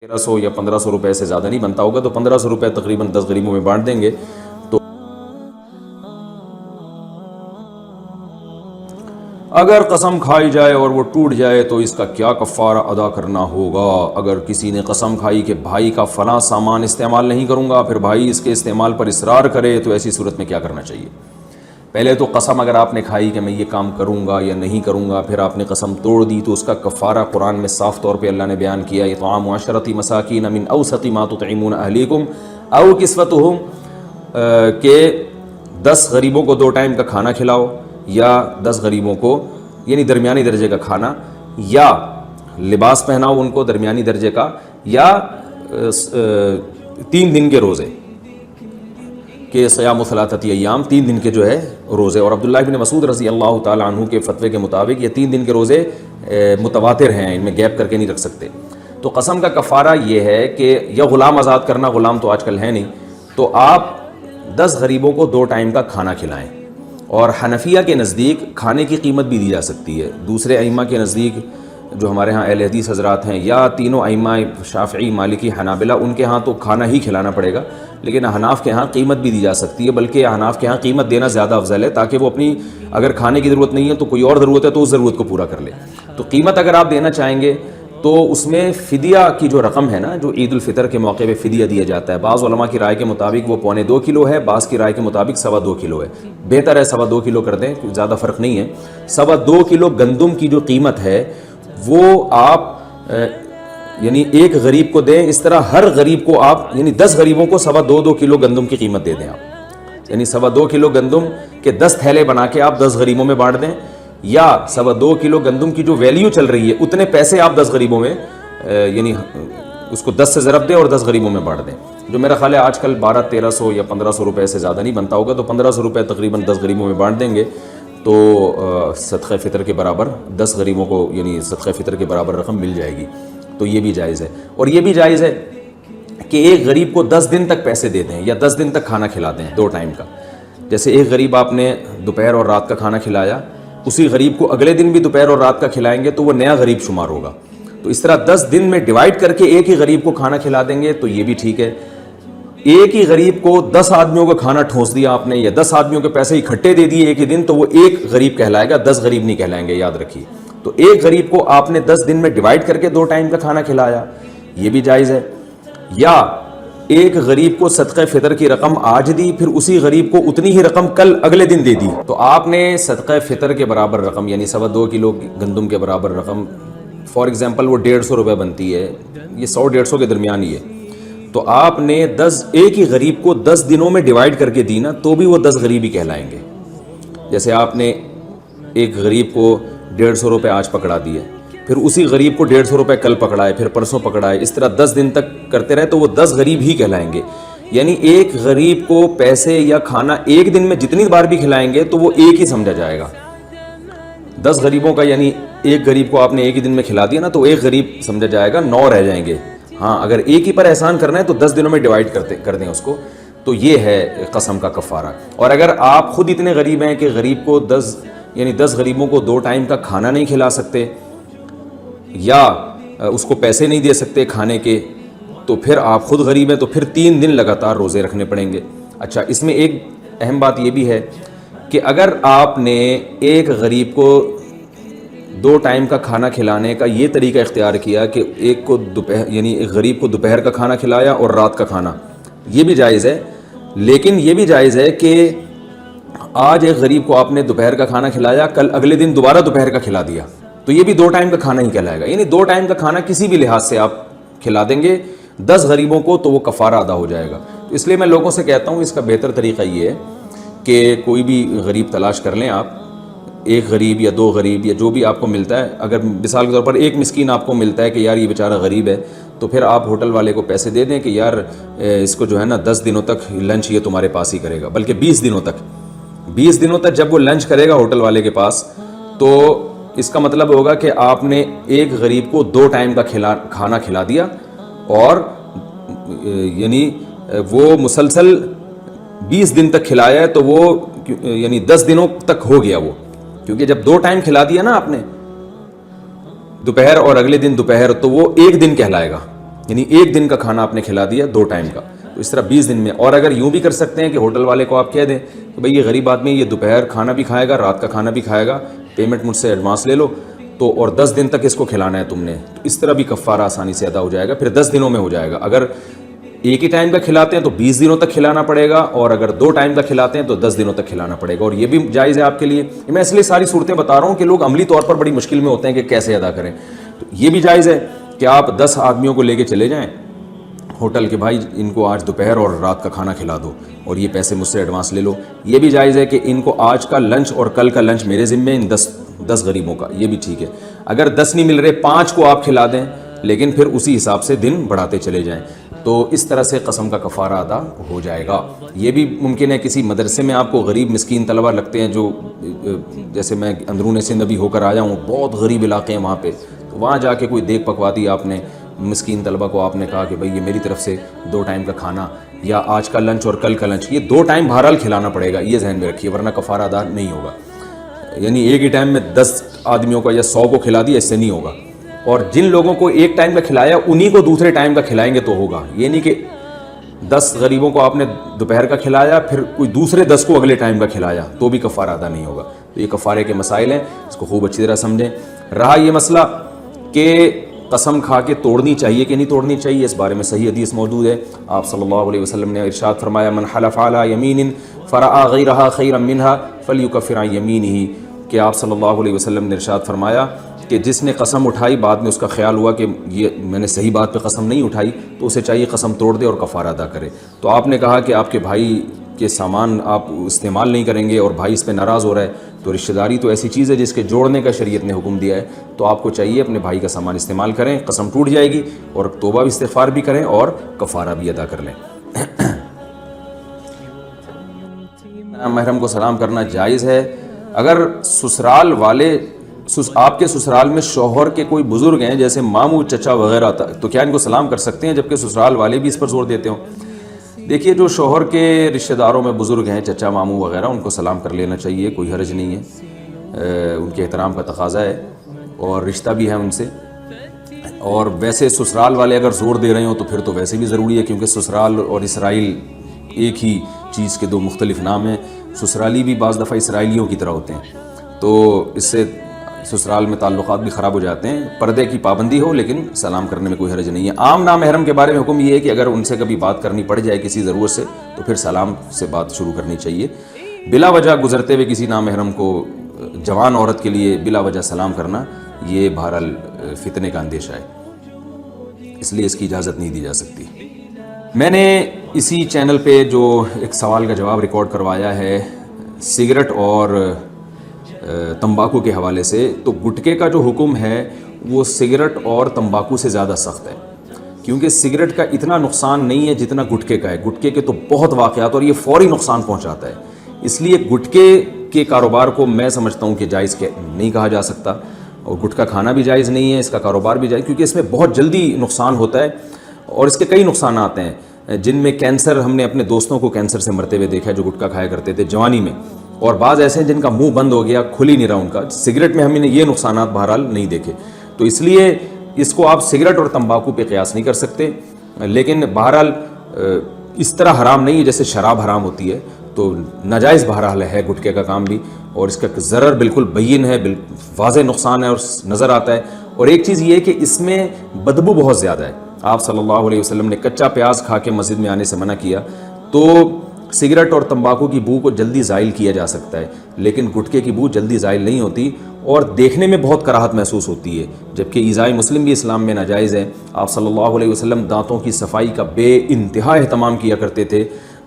1300 یا 1500 روپے سے زیادہ نہیں بنتا ہوگا، تو 1500 روپے تقریباً 10 غریبوں میں بانٹ دیں گے۔ تو اگر قسم کھائی جائے اور وہ ٹوٹ جائے تو اس کا کیا کفارہ ادا کرنا ہوگا؟ اگر کسی نے قسم کھائی کہ بھائی کا فلاں سامان استعمال نہیں کروں گا، پھر بھائی اس کے استعمال پر اصرار کرے، تو ایسی صورت میں کیا کرنا چاہیے؟ پہلے تو قسم اگر آپ نے کھائی کہ میں یہ کام کروں گا یا نہیں کروں گا، پھر آپ نے قسم توڑ دی، تو اس کا کفارہ قرآن میں صاف طور پہ اللہ نے بیان کیا، اطعام 10 مساکین من اوسط ما تطعمون اہلیکم او کسوتہم، کہ 10 غریبوں کو 2 ٹائم کا کھانا کھلاؤ، یا 10 غریبوں کو یعنی درمیانی درجے کا کھانا، یا لباس پہناؤ ان کو درمیانی درجے کا، یا 3 دن کے روزے کہ صیام 3 ایام، 3 دن کے جو ہے روزے۔ اور عبداللہ بن مسعود رضی اللہ تعالیٰ عنہ کے فتوے کے مطابق یہ 3 دن کے روزے متواتر ہیں، ان میں گیپ کر کے نہیں رکھ سکتے۔ تو قسم کا کفارہ یہ ہے کہ یا غلام آزاد کرنا، غلام تو آج کل ہے نہیں، تو آپ 10 غریبوں کو 2 ٹائم کا کھانا کھلائیں۔ اور حنفیہ کے نزدیک کھانے کی قیمت بھی دی جا سکتی ہے، دوسرے ائمہ کے نزدیک جو ہمارے ہاں اہل حدیث حضرات ہیں، یا تینوں ائمہ شافعی، مالکی، حنابلہ، ان کے ہاں تو کھانا ہی کھلانا پڑے گا، لیکن احناف کے ہاں قیمت بھی دی جا سکتی ہے، بلکہ احناف کے ہاں قیمت دینا زیادہ افضل ہے، تاکہ وہ اپنی اگر کھانے کی ضرورت نہیں ہے تو کوئی اور ضرورت ہے تو اس ضرورت کو پورا کر لے۔ تو قیمت اگر آپ دینا چاہیں گے تو اس میں فدیہ کی جو رقم ہے نا، جو عید الفطر کے موقع پہ فدیہ دیا جاتا ہے، بعض علماء کی رائے کے مطابق وہ 1.25 کلو ہے، بعض کی رائے کے مطابق 2.25 کلو ہے، بہتر ہے 2.25 کلو کر دیں، زیادہ فرق نہیں ہے۔ 2.25 کلو گندم کی جو قیمت ہے وہ آپ یعنی ایک غریب کو دیں، اس طرح ہر غریب کو آپ یعنی 10 غریبوں کو 2.25 کلو گندم کی قیمت دے دیں آپ، یعنی 2.25 کلو گندم کے 10 تھیلے بنا کے آپ 10 غریبوں میں بانٹ دیں، یا 2.25 کلو گندم کی جو ویلیو چل رہی ہے اتنے پیسے آپ 10 غریبوں میں یعنی اس کو 10 سے ضرب دیں اور 10 غریبوں میں بانٹ دیں، جو میرا خیال ہے آج کل 1300 یا 1500 روپے سے زیادہ نہیں بنتا ہوگا، تو 1500 روپے تقریباً 10 غریبوں میں بانٹ دیں گے، تو صدقہ فطر کے برابر 10 غریبوں کو یعنی صدقہ فطر کے برابر رقم مل جائے گی، تو یہ بھی جائز ہے۔ اور یہ بھی جائز ہے کہ ایک غریب کو 10 دن تک پیسے دے دیں، یا 10 دن تک کھانا کھلا دیں 2 ٹائم کا، جیسے ایک غریب آپ نے دوپہر اور رات کا کھانا کھلایا، اسی غریب کو اگلے دن بھی دوپہر اور رات کا کھلائیں گے تو وہ نیا غریب شمار ہوگا، تو اس طرح 10 دن میں ڈیوائڈ کر کے ایک ہی غریب کو کھانا کھلا دیں گے تو یہ بھی ٹھیک ہے۔ ایک ہی غریب کو 10 آدمیوں کا کھانا ٹھونس دیا آپ نے، یا 10 آدمیوں کے پیسے اکٹھے دے دیے ایک ہی دن، تو وہ ایک غریب کہلائے گا، 10 غریب نہیں کہلائیں گے، یاد رکھیے۔ تو ایک غریب کو آپ نے 10 دن میں ڈیوائڈ کر کے 2 ٹائم کا کھانا کھلایا، یہ بھی جائز ہے۔ یا ایک غریب کو صدقہ فطر کی رقم آج دی، پھر اسی غریب کو اتنی ہی رقم کل اگلے دن دے دی، تو آپ نے صدقہ فطر کے برابر رقم یعنی 2.25 کلو گندم کے برابر رقم، فار ایگزامپل وہ 150 روپے بنتی ہے، یہ 100-150 کے درمیان ہی ہے، تو آپ نے ایک ہی غریب کو 10 دنوں میں ڈیوائڈ کر کے دی نا، تو بھی وہ 10 غریب ہی کہلائیں گے۔ جیسے آپ نے ایک غریب کو 150 روپے آج پکڑا دیے، پھر اسی غریب کو 150 روپے کل پکڑائے، پھر پرسوں پکڑائے، اس طرح 10 دن تک کرتے رہے تو وہ 10 غریب ہی کہلائیں گے۔ یعنی ایک غریب کو پیسے یا کھانا ایک دن میں جتنی بار بھی کھلائیں گے تو وہ ایک ہی سمجھا جائے گا۔ 10 غریبوں کا یعنی ایک غریب کو آپ نے ایک ہی دن میں کھلا دیا نا، تو ایک غریب سمجھا جائے گا، 9 رہ جائیں گے۔ ہاں اگر ایک ہی پر احسان کرنا ہے تو 10 دنوں میں ڈیوائڈ کر دیں اس کو، تو یہ ہے قسم کا کفارہ۔ اور اگر آپ خود اتنے غریب ہیں کہ غریب کو 10 غریبوں کو 2 ٹائم کا کھانا نہیں کھلا سکتے، یا اس کو پیسے نہیں دے سکتے کھانے کے، تو پھر آپ خود غریب ہیں تو پھر 3 دن لگاتار روزے رکھنے پڑیں گے۔ اچھا، اس میں ایک اہم بات یہ بھی ہے کہ اگر آپ نے ایک غریب کو 2 ٹائم کا کھانا کھلانے کا یہ طریقہ اختیار کیا کہ ایک کو یعنی ایک غریب کو دوپہر کا کھانا کھلایا اور رات کا کھانا، یہ بھی جائز ہے، لیکن یہ بھی جائز ہے کہ آج ایک غریب کو آپ نے دوپہر کا کھانا کھلایا، کل اگلے دن دوبارہ دوپہر کا کھلا دیا، تو یہ بھی 2 ٹائم کا کھانا ہی کہلائے گا۔ یعنی 2 ٹائم کا کھانا کسی بھی لحاظ سے آپ کھلا دیں گے 10 غریبوں کو تو وہ کفارہ ادا ہو جائے گا۔ تو اس لیے میں لوگوں سے کہتا ہوں اس کا بہتر طریقہ یہ ہے کہ کوئی بھی غریب تلاش کر لیں آپ، ایک غریب یا 2 غریب یا جو بھی آپ کو ملتا ہے، اگر مثال کے طور پر ایک مسکین آپ کو ملتا ہے کہ یار یہ بیچارہ غریب ہے، تو پھر آپ ہوٹل والے کو پیسے دے دیں کہ یار اس کو جو ہے نا 10 دنوں تک لنچ یہ تمہارے پاس ہی کرے گا، بلکہ 20 دنوں تک جب وہ لنچ کرے گا ہوٹل والے کے پاس، تو اس کا مطلب ہوگا کہ آپ نے ایک غریب کو 2 ٹائم کا کھانا کھلا دیا، اور یعنی وہ مسلسل 20 دن تک کھلایا ہے، تو وہ یعنی 10 دنوں تک ہو گیا وہ، کیونکہ جب 2 ٹائم کھلا دیا نا آپ نے دوپہر اور اگلے دن دوپہر، تو وہ ایک دن کہلائے گا، یعنی ایک دن کا کھانا آپ نے کھلا دیا 2 ٹائم کا، تو اس طرح 20 دن میں. اور اگر یوں بھی کر سکتے ہیں کہ ہوٹل والے کو آپ کہہ دیں کہ بھئی یہ غریب آدمی یہ دوپہر کھانا بھی کھائے گا، رات کا کھانا بھی کھائے گا، پیمنٹ مجھ سے ایڈوانس لے لو تو، اور 10 دن تک اس کو کھلانا ہے تم نے، تو اس طرح بھی کفارہ آسانی سے ادا ہو جائے گا، پھر 10 دنوں میں ہو جائے گا. اگر ایک ہی ٹائم کا کھلاتے ہیں تو 20 دنوں تک کھلانا پڑے گا، اور اگر 2 ٹائم کا کھلاتے ہیں تو 10 دنوں تک کھلانا پڑے گا. اور یہ بھی جائز ہے آپ کے لیے. میں اس لیے ساری صورتیں بتا رہا ہوں کہ لوگ عملی طور پر بڑی مشکل میں ہوتے ہیں کہ کیسے ادا کریں. تو یہ بھی جائز ہے کہ آپ 10 آدمیوں کو لے کے چلے جائیں ہوٹل کے، بھائی ان کو آج دوپہر اور رات کا کھانا کھلا دو اور یہ پیسے مجھ سے ایڈوانس لے لو. یہ بھی جائز ہے کہ ان کو آج کا لنچ اور کل کا لنچ میرے ذمے، ان 10 غریبوں کا. یہ بھی ٹھیک ہے. اگر 10 نہیں مل رہے 5 کو آپ کھلا دیں، لیکن پھر اسی حساب سے دن بڑھاتے چلے جائیں، تو اس طرح سے قسم کا کفارہ ادا ہو جائے گا. یہ بھی ممکن ہے کسی مدرسے میں آپ کو غریب مسکین طلبہ لگتے ہیں، جو جیسے میں اندرون سندھ ابھی ہو کر آیا ہوں، بہت غریب علاقے ہیں وہاں پہ، تو وہاں جا کے کوئی دیکھ پکوا دی آپ نے مسکین طلبہ کو، آپ نے کہا کہ بھئی یہ میری طرف سے 2 ٹائم کا کھانا، یا آج کا لنچ اور کل کا لنچ، یہ 2 ٹائم بہرحال کھلانا پڑے گا، یہ ذہن میں رکھیے، ورنہ کفارہ ادا نہیں ہوگا. یعنی ایک ہی ٹائم میں 10 آدمیوں کا یا 100 کو کھلا دیا، اس سے نہیں ہوگا. اور جن لوگوں کو ایک ٹائم کا کھلایا انہی کو دوسرے ٹائم کا کھلائیں گے تو ہوگا. یہ نہیں کہ 10 غریبوں کو آپ نے دوپہر کا کھلایا پھر کوئی دوسرے 10 کو اگلے ٹائم کا کھلایا تو بھی کفارہ ادا نہیں ہوگا. تو یہ کفارے کے مسائل ہیں، اس کو خوب اچھی طرح سمجھیں. رہا یہ مسئلہ کہ قسم کھا کے توڑنی چاہیے کہ نہیں توڑنی چاہیے، اس بارے میں صحیح حدیث موجود ہے. آپ صلی اللہ علیہ وسلم نے ارشاد فرمایا، من حلف علی یمین فرأى غیرہا خیرا منہا فلیکفر عن یمینہ، کہ آپ صلی اللہ علیہ وسلم نے ارشاد فرمایا کہ جس نے قسم اٹھائی بعد میں اس کا خیال ہوا کہ یہ میں نے صحیح بات پہ قسم نہیں اٹھائی، تو اسے چاہیے قسم توڑ دے اور کفارہ ادا کرے. تو آپ نے کہا کہ آپ کے بھائی کے سامان آپ استعمال نہیں کریں گے اور بھائی اس پہ ناراض ہو رہا ہے، تو رشتہ داری تو ایسی چیز ہے جس کے جوڑنے کا شریعت نے حکم دیا ہے، تو آپ کو چاہیے اپنے بھائی کا سامان استعمال کریں، قسم ٹوٹ جائے گی، اور توبہ بھی استغفار بھی کریں اور کفارہ بھی ادا کر لیں. محرم کو سلام کرنا جائز ہے. اگر سسرال والے آپ کے سسرال میں شوہر کے کوئی بزرگ ہیں جیسے ماموں چچا وغیرہ، تو کیا ان کو سلام کر سکتے ہیں جبکہ سسرال والے بھی اس پر زور دیتے ہوں؟ دیکھیے، جو شوہر کے رشتہ داروں میں بزرگ ہیں، چچا ماموں وغیرہ، ان کو سلام کر لینا چاہیے، کوئی حرج نہیں ہے، ان کے احترام کا تقاضا ہے اور رشتہ بھی ہے ان سے. اور ویسے سسرال والے اگر زور دے رہے ہوں تو پھر تو ویسے بھی ضروری ہے، کیونکہ سسرال اور اسرائیل ایک ہی چیز کے 2 مختلف نام ہیں. سسرالی بھی بعض دفعہ اسرائیلیوں کی طرح ہوتے ہیں، تو اس سے سسرال میں تعلقات بھی خراب ہو جاتے ہیں. پردے کی پابندی ہو لیکن سلام کرنے میں کوئی حرج نہیں ہے. عام نامحرم کے بارے میں حکم یہ ہے کہ اگر ان سے کبھی بات کرنی پڑ جائے کسی ضرورت سے تو پھر سلام سے بات شروع کرنی چاہیے. بلا وجہ گزرتے ہوئے کسی نامحرم کو، جوان عورت کے لیے بلا وجہ سلام کرنا یہ بہرحال فتنے کا اندیشہ ہے، اس لیے اس کی اجازت نہیں دی جا سکتی. میں نے اسی چینل پہ جو ایک سوال کا جواب ریکارڈ کروایا ہے سگریٹ اور تمباکو کے حوالے سے، تو گٹکے کا جو حکم ہے وہ سگریٹ اور تمباکو سے زیادہ سخت ہے، کیونکہ سگریٹ کا اتنا نقصان نہیں ہے جتنا گٹکے کا ہے. گٹکے کے تو بہت واقعات اور یہ فوری نقصان پہنچاتا ہے، اس لیے گٹکے کے کاروبار کو میں سمجھتا ہوں کہ جائز نہیں کہا جا سکتا، اور گٹکا کھانا بھی جائز نہیں ہے، اس کا کاروبار بھی جائز، کیونکہ اس میں بہت جلدی نقصان ہوتا ہے اور اس کے کئی نقصانات ہیں، جن میں کینسر، ہم نے اپنے دوستوں کو کینسر سے مرتے ہوئے دیکھا ہے جو گٹکا کھایا کرتے تھے جوانی میں، اور بعض ایسے ہیں جن کا منہ بند ہو گیا، کھل ہی نہیں رہا ان کا. سگریٹ میں ہم نے یہ نقصانات بہرحال نہیں دیکھے، تو اس لیے اس کو آپ سگریٹ اور تمباکو پہ قیاس نہیں کر سکتے. لیکن بہرحال اس طرح حرام نہیں ہے جیسے شراب حرام ہوتی ہے، تو ناجائز بہرحال ہے گٹکے کا کام بھی، اور اس کا ضرر بالکل بین ہے، واضح نقصان ہے اور نظر آتا ہے. اور ایک چیز یہ ہے کہ اس میں بدبو بہت زیادہ ہے. آپ صلی اللہ علیہ وسلم نے کچا پیاز کھا کے مسجد میں آنے سے منع کیا. تو سگریٹ اور تمباکو کی بو کو جلدی زائل کیا جا سکتا ہے، لیکن گٹکے کی بو جلدی زائل نہیں ہوتی اور دیکھنے میں بہت کراہت محسوس ہوتی ہے، جبکہ ایذائے مسلم بھی اسلام میں ناجائز ہے. آپ صلی اللہ علیہ وسلم دانتوں کی صفائی کا بے انتہا اہتمام کیا کرتے تھے،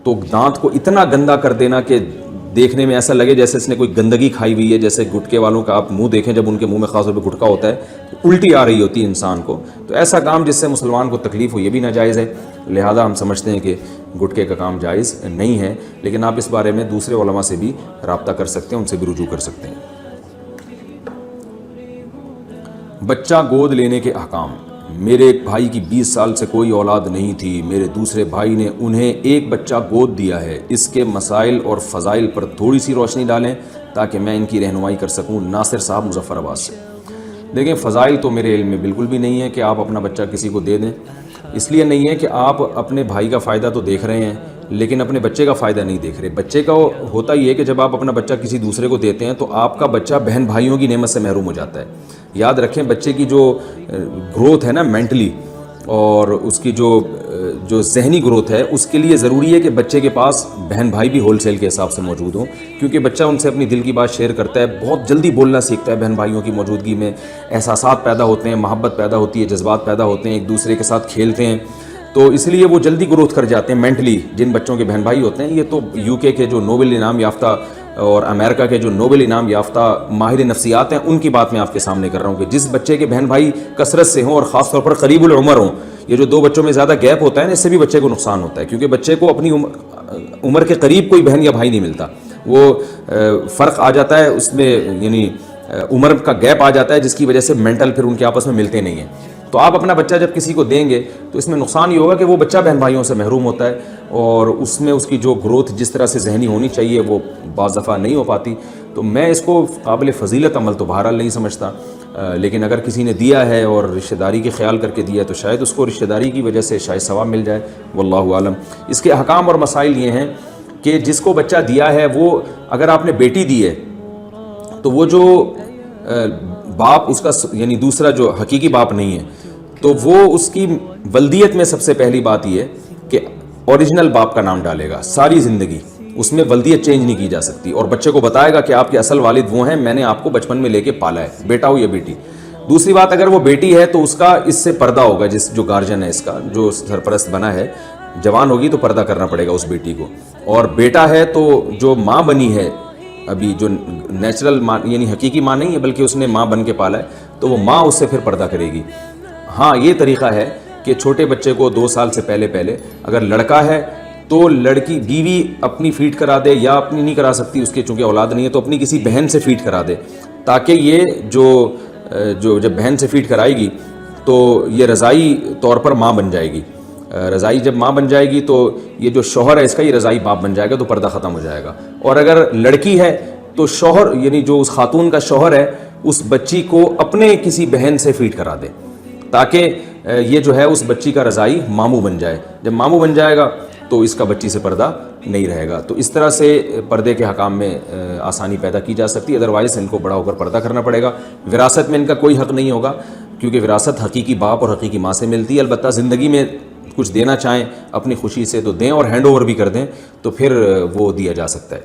تو دانت کو اتنا گندا کر دینا کہ دیکھنے میں ایسا لگے جیسے اس نے کوئی گندگی کھائی ہوئی ہے. جیسے گٹکے والوں کا آپ منہ دیکھیں، جب ان کے منہ میں خاص طور پہ گٹکا ہوتا ہے تو الٹی آ رہی ہوتی ہے انسان کو، تو ایسا کام جس سے مسلمان کو تکلیف ہو یہ بھی ناجائز ہے. لہذا ہم سمجھتے ہیں کہ گٹکے کا کام جائز نہیں ہے، لیکن آپ اس بارے میں دوسرے علماء سے بھی رابطہ کر سکتے ہیں، ان سے بھی رجوع کر سکتے ہیں. بچہ گود لینے کے احکام. میرے ایک بھائی کی 20 سال سے کوئی اولاد نہیں تھی، میرے دوسرے بھائی نے انہیں ایک بچہ گود دیا ہے. اس کے مسائل اور فضائل پر تھوڑی سی روشنی ڈالیں تاکہ میں ان کی رہنمائی کر سکوں. ناصر صاحب مظفر آباد سے. دیکھیں، فضائل تو میرے علم میں بالکل بھی نہیں ہے کہ آپ اپنا بچہ کسی کو دے دیں، اس لیے نہیں ہے کہ آپ اپنے بھائی کا فائدہ تو دیکھ رہے ہیں لیکن اپنے بچے کا فائدہ نہیں دیکھ رہے. بچے کا ہوتا یہ ہے کہ جب آپ اپنا بچہ کسی دوسرے کو دیتے ہیں تو آپ کا بچہ بہن بھائیوں کی نعمت سے محروم ہو جاتا ہے. یاد رکھیں بچے کی جو گروتھ ہے نا مینٹلی اور اس کی جو ذہنی گروتھ ہے اس کے لیے ضروری ہے کہ بچے کے پاس بہن بھائی بھی ہول سیل کے حساب سے موجود ہوں, کیونکہ بچہ ان سے اپنی دل کی بات شیئر کرتا ہے, بہت جلدی بولنا سیکھتا ہے بہن بھائیوں کی موجودگی میں, احساسات پیدا ہوتے ہیں, محبت پیدا ہوتی ہے, جذبات پیدا ہوتے ہیں, ایک دوسرے کے ساتھ کھیلتے ہیں, تو اس لیے وہ جلدی گروتھ کر جاتے ہیں مینٹلی. جن بچوں کے بہن بھائی ہوتے ہیں, یہ تو UK کے جو نوبل انعام یافتہ اور امریکہ کے جو نوبل انعام یافتہ ماہر نفسیات ہیں ان کی بات میں آپ کے سامنے کر رہا ہوں کہ جس بچے کے بہن بھائی کثرت سے ہوں اور خاص طور پر قریب العمر ہوں, یہ جو 2 بچوں میں زیادہ گیپ ہوتا ہے نا اس سے بھی بچے کو نقصان ہوتا ہے, کیونکہ بچے کو اپنی عمر کے قریب کوئی بہن یا بھائی نہیں ملتا. وہ فرق آ جاتا ہے اس میں, یعنی عمر کا گیپ آ جاتا ہے جس کی وجہ سے مینٹل پھر ان کے آپس میں ملتے نہیں ہیں. تو آپ اپنا بچہ جب کسی کو دیں گے تو اس میں نقصان یہ ہوگا کہ وہ بچہ بہن بھائیوں سے محروم ہوتا ہے اور اس میں اس کی جو گروتھ جس طرح سے ذہنی ہونی چاہیے وہ بعض دفعہ نہیں ہو پاتی. تو میں اس کو قابل فضیلت عمل تو بہرحال نہیں سمجھتا, لیکن اگر کسی نے دیا ہے اور رشتہ داری کے خیال کر کے دیا تو شاید اس کو رشتہ داری کی وجہ سے شاید ثواب مل جائے, واللہ عالم. اس کے احکام اور مسائل یہ ہیں کہ جس کو بچہ دیا ہے وہ اگر آپ نے بیٹی دی ہے تو وہ جو باپ اس کا یعنی دوسرا جو حقیقی باپ نہیں ہے تو وہ اس کی ولدیت میں سب سے پہلی بات یہ ہے کہ اوریجنل باپ کا نام ڈالے گا ساری زندگی, اس میں ولدیت چینج نہیں کی جا سکتی, اور بچے کو بتائے گا کہ آپ کے اصل والد وہ ہیں, میں نے آپ کو بچپن میں لے کے پالا ہے, بیٹا ہو یا بیٹی. دوسری بات اگر وہ بیٹی ہے تو اس کا اس سے پردہ ہوگا, جو گارجن ہے اس کا جو سرپرست بنا ہے, جوان ہوگی تو پردہ کرنا پڑے گا اس بیٹی کو. اور بیٹا ہے تو جو ماں بنی ہے ابھی, جو نیچرل ماں یعنی حقیقی ماں نہیں ہے بلکہ اس نے ماں بن کے پالا ہے, تو وہ ماں اس سے پھر پردہ کرے گی. ہاں یہ طریقہ ہے کہ چھوٹے بچے کو 2 سال سے پہلے اگر لڑکا ہے تو لڑکی بیوی اپنی فیڈ کرا دے, یا اپنی نہیں کرا سکتی اس کے چونکہ اولاد نہیں ہے تو اپنی کسی بہن سے فیڈ کرا دے, تاکہ یہ جو جب بہن سے فیڈ کرائے گی تو یہ رضائی طور پر ماں بن جائے گی. رضائی جب ماں بن جائے گی تو یہ جو شوہر ہے اس کا یہ رضائی باپ بن جائے گا, تو پردہ ختم ہو جائے گا. اور اگر لڑکی ہے تو شوہر یعنی جو اس خاتون کا شوہر ہے اس بچی کو اپنے کسی بہن سے فیڈ کرا دے, تاکہ یہ جو ہے اس بچی کا رضائی ماموں بن جائے. جب ماموں بن جائے گا تو اس کا بچی سے پردہ نہیں رہے گا. تو اس طرح سے پردے کے حکام میں آسانی پیدا کی جا سکتی ہے, ادروائز ان کو بڑا ہو کر پردہ کرنا پڑے گا. وراثت میں ان کا کوئی حق نہیں ہوگا کیونکہ وراثت حقیقی باپ اور حقیقی ماں سے ملتی ہے. البتہ زندگی میں کچھ دینا چاہیں اپنی خوشی سے تو دیں اور ہینڈ اوور بھی کر دیں تو پھر وہ دیا جا سکتا ہے.